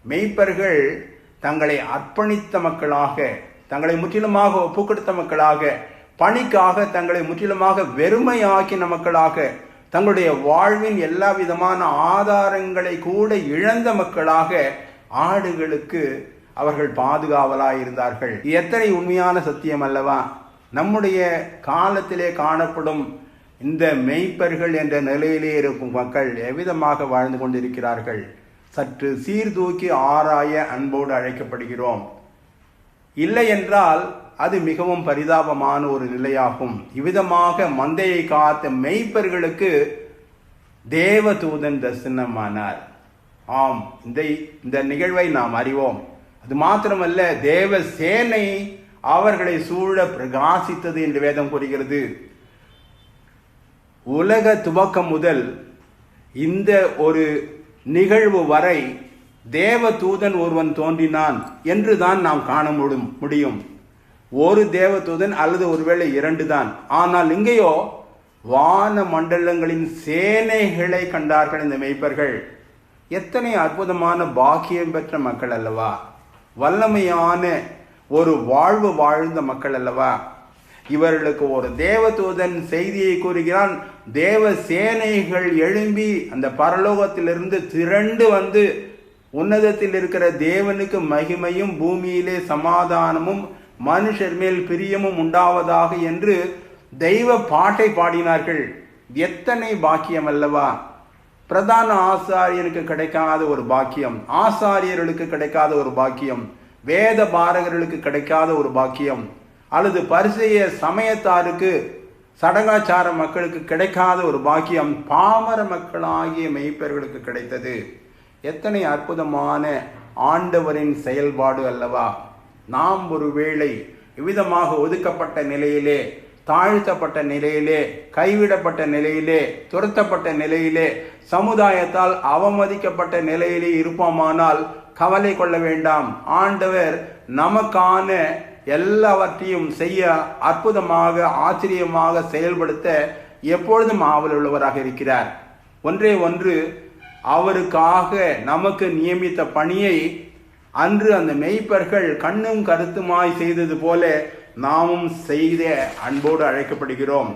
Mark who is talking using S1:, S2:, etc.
S1: மெய்ப்பர்கள் தங்களை அர்ப்பணித்த மக்களாக, தங்களை முற்றிலுமாக ஒப்புக்கொடுத்த மக்களாக, பணிக்காக தங்களை முற்றிலுமாக வெறுமையாக்கின மக்களாக, தங்களுடைய வாழ்வின் எல்லா விதமான ஆதாரங்களை கூட இழந்த மக்களாக ஆடுகளுக்கு அவர்கள் பாதுகாவலாய் இருந்தார்கள். எத்தனை உண்மையான சத்தியம் அல்லவா! நம்முடைய காலத்திலே காணப்படும் இந்த மெய்ப்பர்கள் என்ற நிலையிலே இருக்கும் மக்கள் எவ்விதமாக வாழ்ந்து கொண்டிருக்கிறார்கள்? சற்று சீர்தூக்கி ஆராய அன்போடு அழைக்கப்படுகிறோம். இல்லை என்றால் அது மிகவும் பரிதாபமான ஒரு நிலையாகும். இவ்விதமாக மந்தையை காத்த மெய்ப்பர்களுக்கு தேவதூதன் தரிசனமானார். ஆம், இந்த நிகழ்வை நாம் அறிவோம். அது மாத்திரமல்ல, தேவ சேனை அவர்களை சூழ பிரகாசித்தது என்று வேதம் கூறுகிறது. உலக துவக்கம் முதல் இந்த ஒரு நிகழ்வு வரை தேவதூதன் ஒருவன் தோன்றினான் என்றுதான் நாம் காண முடியும். ஒரு தேவதூதன் அல்லது ஒருவேளை 2 தான். ஆனால் இங்கேயோ வான மண்டலங்களின் சேனைகளை கண்டார்கள் இந்த மெய்ப்பர்கள். எத்தனை அற்புதமான பாக்கியம் பெற்ற மக்கள் அல்லவா! வல்லமையான ஒரு வாழ்வு வாழ்ந்த மக்கள் அல்லவா! இவர்களுக்கு ஒரு தேவதூதன் செய்தியை கூறுகிறான். தேவ சேனைகள் எழும்பி அந்த பரலோகத்திலிருந்து திரண்டு வந்து உன்னதத்தில் இருக்கிற தேவனுக்கு மகிமையும் பூமியிலே சமாதானமும் மனுஷர் மேல் பிரியமும் உண்டாவதாக என்று தெய்வ பாட்டை பாடினார்கள். எத்தனை பாக்கியம் அல்லவா! பிரதான ஆசாரியனுக்கு கிடைக்காத ஒரு பாக்கியம், ஆசாரியர்களுக்கு கிடைக்காத ஒரு பாக்கியம், வேத பாரகர்களுக்கு கிடைக்காத ஒரு பாக்கியம், அல்லது பரிசேய சமயத்தாருக்கு, சடங்காச்சார மக்களுக்கு கிடைக்காத ஒரு பாக்கியம் பாமர மக்களாகிய மெய்ப்பர்களுக்கு கிடைத்தது. எத்தனை அற்புதமான ஆண்டவரின் செயல்பாடு அல்லவா! நாம் ஒருவேளை இவ்விதமாக ஒதுக்கப்பட்ட நிலையிலே, தாழ்த்தப்பட்ட நிலையிலே, கைவிடப்பட்ட நிலையிலே, துரத்தப்பட்ட நிலையிலே, சமுதாயத்தால் அவமதிக்கப்பட்ட நிலையிலே இருப்போமானால் கவலை கொள்ள வேண்டாம். ஆண்டவர் நமக்கான எல்லாவற்றையும் செய்ய அற்புதமாக, ஆச்சரியமாக செயல்படுத்த எப்பொழுதும் ஆவல் உள்ளவராக இருக்கிறார். ஒன்றே ஒன்று, அவருக்காக நமக்கு நியமித்த பணியை அன்று அந்த மெய்ப்பர்கள் கண்ணும் கருத்துமாய் செய்தது போல நாமும் செய்த அன்போடு அழைக்கப்படுகிறோம்.